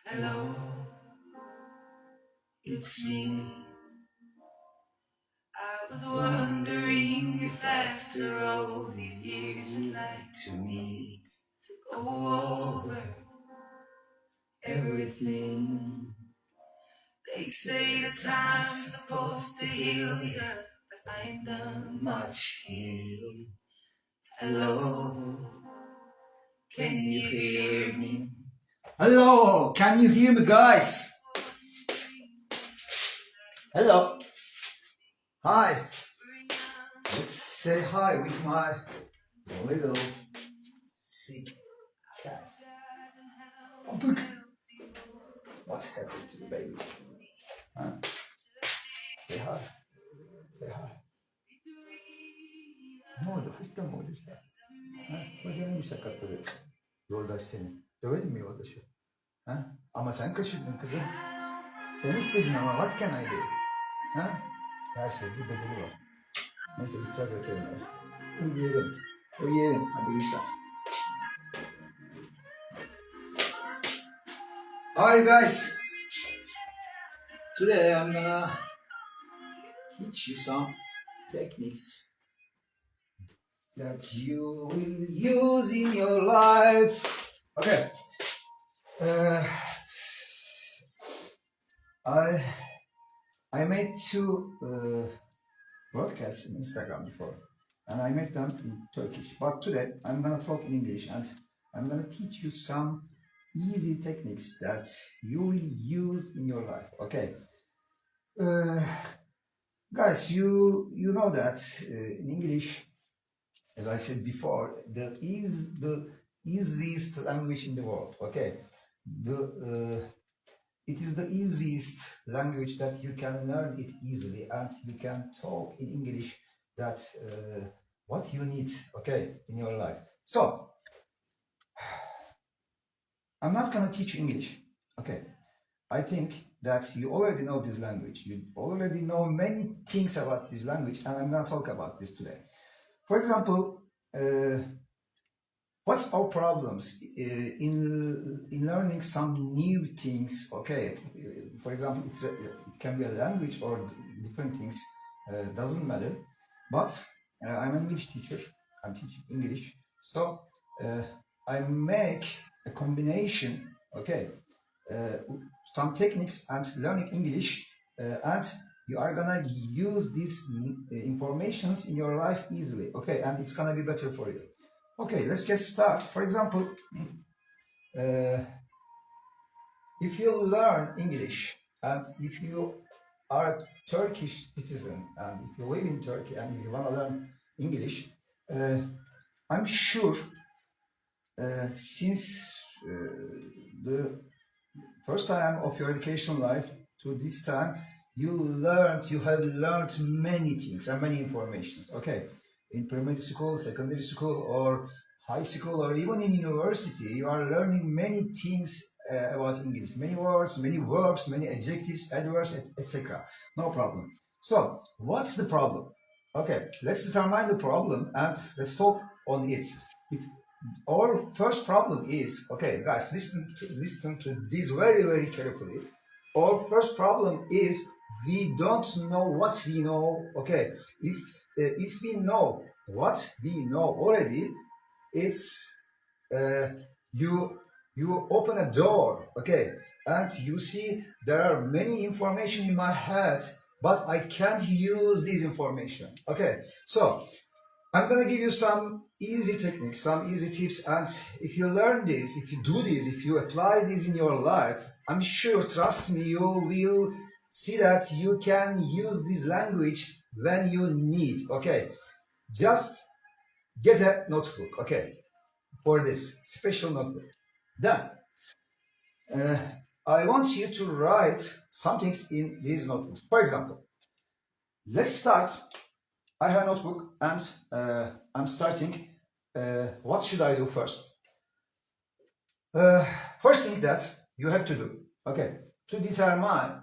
Hello, it's me. I was wondering if after all these years you'd like to meet, to go over everything. They say the time's supposed to heal ya, but I ain't done much healing. Hello, can you hear me? Hello, can you hear me, guys? Hello. Hi. Let's say hi with my little sick cat. Oh, look. What's happened to the baby? Huh? Say hi. Say hi. Ne oldu? Hasta mı oldu işte? Ha? Hocanın bir sakatladı. Yoldaş seni. Dövelim mi yoldaşı? Ha? Ama sen kaçırdın kızım. Sen istedin ama what can I do? Ha? Her şeyin bir bedeli var. Neyse gideceğiz veterinere. Uyuyalım. Uyuyalım. Hadi uyusan. Alright guys. Today I'm gonna teach you some techniques that you will use in your life. Okay. I made two broadcasts in Instagram before, and I made them in Turkish. But today I'm gonna talk in English, and I'm gonna teach you some easy techniques that you will use in your life. Okay. Guys, you know that in English, as I said before, the easiest language in the world. Okay, it is the easiest language that you can learn it easily, and you can talk in English that what you need. Okay, in your life. So I'm not gonna teach you English. Okay, I think that you already know this language. You already know many things about this language, and I'm gonna talk about this today. For example, what's our problems in learning some new things? Okay, for example, it can be a language or different things. Doesn't matter. But I'm an English teacher. I'm teaching English, so I make a combination. Okay, some techniques and learning English, and you are gonna use these informations in your life easily. Okay, and it's gonna be better for you. Okay, let's get started. For example, if you learn English and if you are a Turkish citizen and if you live in Turkey and if you want to learn English, I'm sure since the first time of your education life to this time, you have learned many things and many informations. Okay, in primary school, secondary school, or high school, or even in university, you are learning many things about English, many words, many verbs, many adjectives, adverbs, etc. No problem. So, what's the problem? Okay, let's determine the problem and let's talk on it. If our first problem is, okay, guys, listen to this very carefully. Our first problem is we don't know what we know. Okay, if we know what we know already, it's you open a door, okay, and you see there are many information in my head, but I can't use this information. Okay, so I'm gonna give you some easy techniques, some easy tips, and if you learn this, if you do this, if you apply this in your life, I'm sure, trust me, you will see that you can use this language when you need. Okay, just get a notebook, okay, for this special notebook. Then I want you to write some things in these notebooks. For example, let's start. I have a notebook and I'm starting. What should I do first? First thing that you have to do, okay, to determine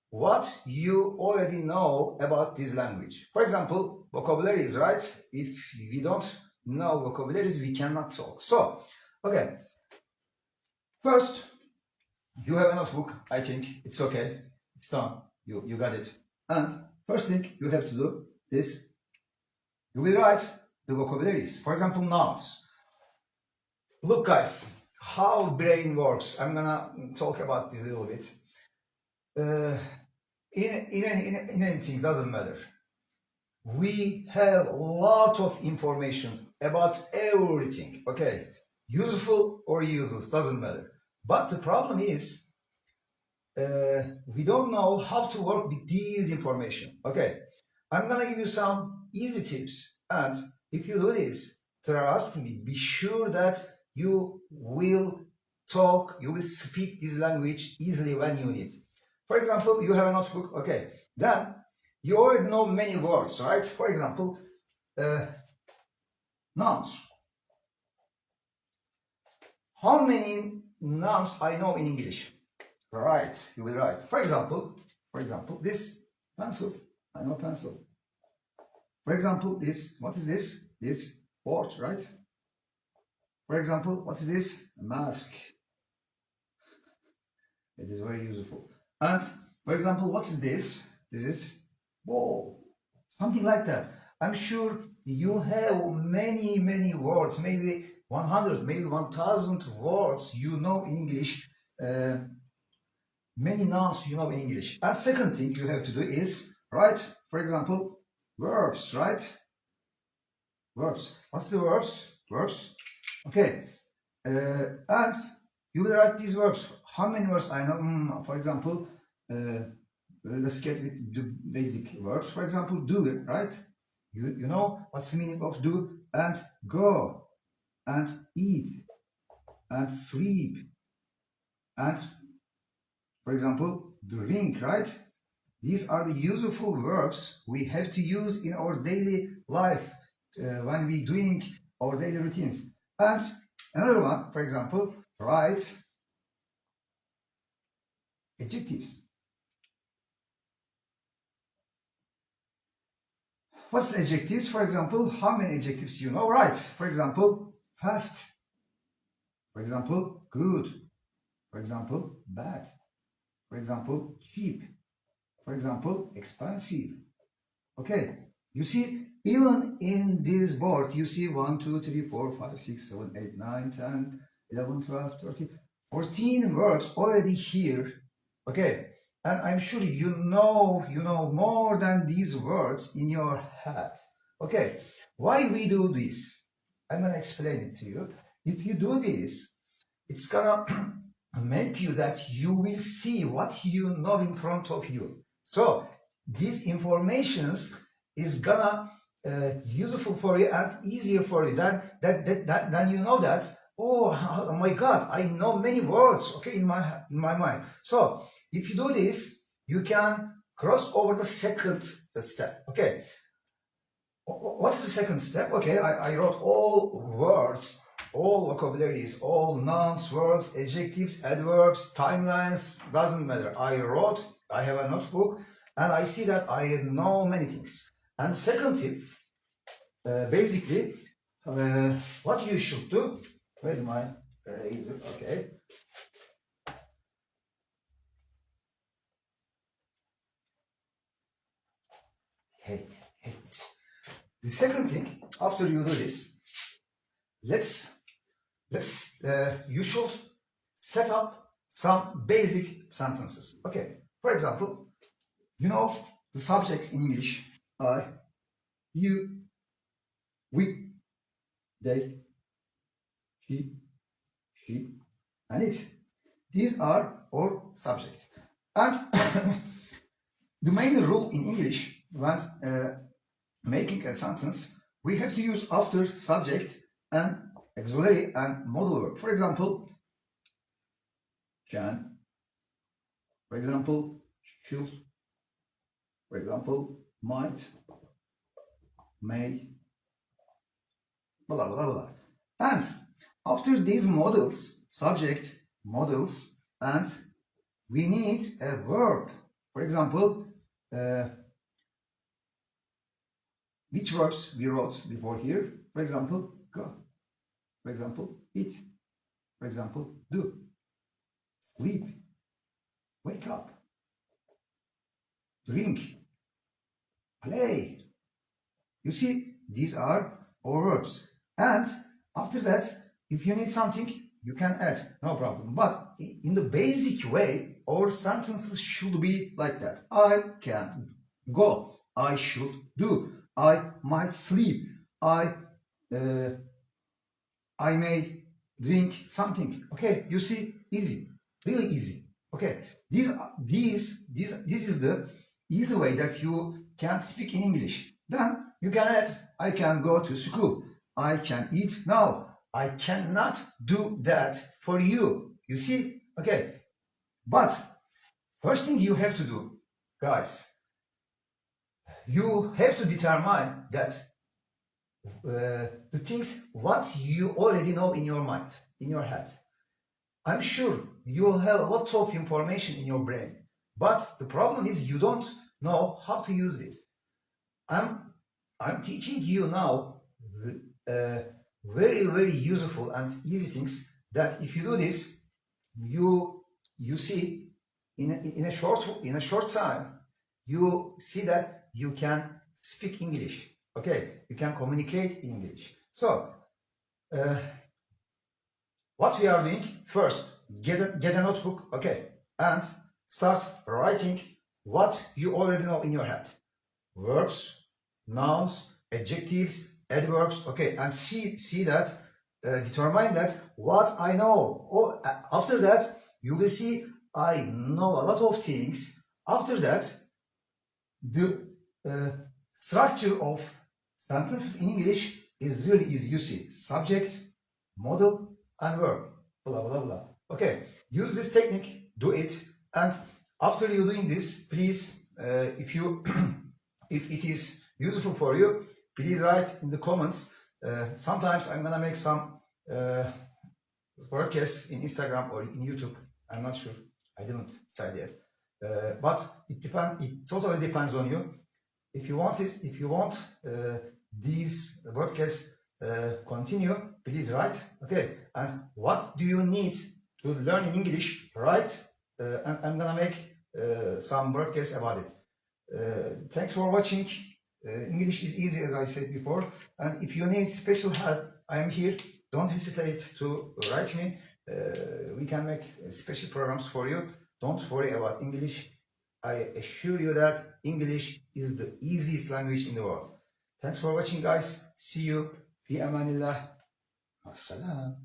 what you already know about this language. For example, vocabularies, right? If we don't know vocabularies, we cannot talk. So, okay, first, you have a notebook, I think it's okay. It's done. You got it. And first thing you have to do is you will write the vocabularies. For example, nouns. Look, guys, how brain works. I'm gonna talk about this a little bit. In anything, doesn't matter. We have a lot of information about everything. Okay, useful or useless doesn't matter. But the problem is we don't know how to work with these information. Okay, I'm gonna give you some easy tips, and if you do this, trust me, be sure that you will talk, you will speak this language easily when you need. For example, you have a notebook, okay, then you already know many words, right? For example, nouns. How many nouns I know in English? Right, you will write. For example, this pencil. I know pencil. For example, this. What is this? This board, right? For example, what is this? A mask. It is very useful. And for example, what is this? This is ball. Something like that. I'm sure you have many words, maybe 100, maybe 1000 words you know in English. Many nouns you know in English. And second thing you have to do is write, for example, verbs, right? Verbs. What's the verbs? Verbs. Okay. And you will write these verbs. How many verbs I know? For example, let's get with the basic verbs. For example, do, right? You know what's the meaning of do? And go, and eat, and sleep, and for example, drink, right? These are the useful verbs we have to use in our daily life when we doing our daily routines. And another one, for example, write adjectives. What's adjectives? For example, how many adjectives you know? Right. For example, fast. For example, good. For example, bad. For example, cheap. For example, expensive. Okay. You see, even in this board, you see 1, 2, 3, 4, 5, 6, 7, 8, 9, 10, 11, 12, 13, 14 words already here. Okay. And I'm sure you know more than these words in your head. Okay. Why we do this? I'm gonna explain it to you. If you do this, it's gonna make you that you will see what you know in front of you. So these informations is gonna useful for you and easier for you than you know that, oh my god, I know many words, okay, in my mind. So if you do this, you can cross over the second step. Okay, what's the second step? Okay, I wrote all words, all vocabularies, all nouns, verbs, adjectives, adverbs, timelines, doesn't matter. I have a notebook, and I see that I know many things. And second tip, basically, what you should do, where's my eraser? Okay. Hate this. The second thing, after you do this, you should set up some basic sentences. Okay. For example, you know the subjects in English: I, you, we, they, he, she, and it. These are our subjects. And the main rule in English when making a sentence, we have to use after subject and auxiliary and modal verb. For example, can. For example, should. For example, might, may, blah, blah, blah. And after these models, subject, models, and we need a verb. For example, which verbs we wrote before here? For example, go. For example, eat. For example, do. Sleep. wake up, drink, play. You see, these are our verbs. And after that, if you need something, you can add, no problem. But in the basic way, our sentences should be like that. I can go. I should do. I might sleep. I may drink something. Okay, you see, easy, really easy. Okay, this is the easy way that you can speak in English. Then you can add, I can go to school. I can eat now. I cannot do that for you. You see? Okay. But first thing you have to do, guys, you have to determine that the things what you already know in your mind, in your head. I'm sure you have lots of information in your brain, but the problem is you don't know how to use this. I'm teaching you now very, very useful and easy things that if you do this, you see in a short time, you see that you can speak English. Okay, you can communicate in English. So what we are doing first, get a notebook, okay, and start writing what you already know in your head. Verbs, nouns, adjectives, adverbs, okay, and see that, determine that what I know. Or after that, you will see I know a lot of things. After that, the structure of sentences in English is really easy. You see, subject, modal, and verb, blah, blah, blah. Okay, use this technique, do it, and after you doing this, please, if you if it is useful for you, please write in the comments. Sometimes I'm gonna make some broadcasts in Instagram or in YouTube. I'm not sure. I didn't decide yet. But it totally depends on you. If you want these broadcasts continue, please write. Okay. And what do you need to learn in English? Write. And I'm gonna make some broadcasts about it. Thanks for watching. English is easy, as I said before. And if you need special help, I am here. Don't hesitate to write me. We can make special programs for you. Don't worry about English. I assure you that English is the easiest language in the world. Thanks for watching, guys. See you. Fi amanillah. Assalam.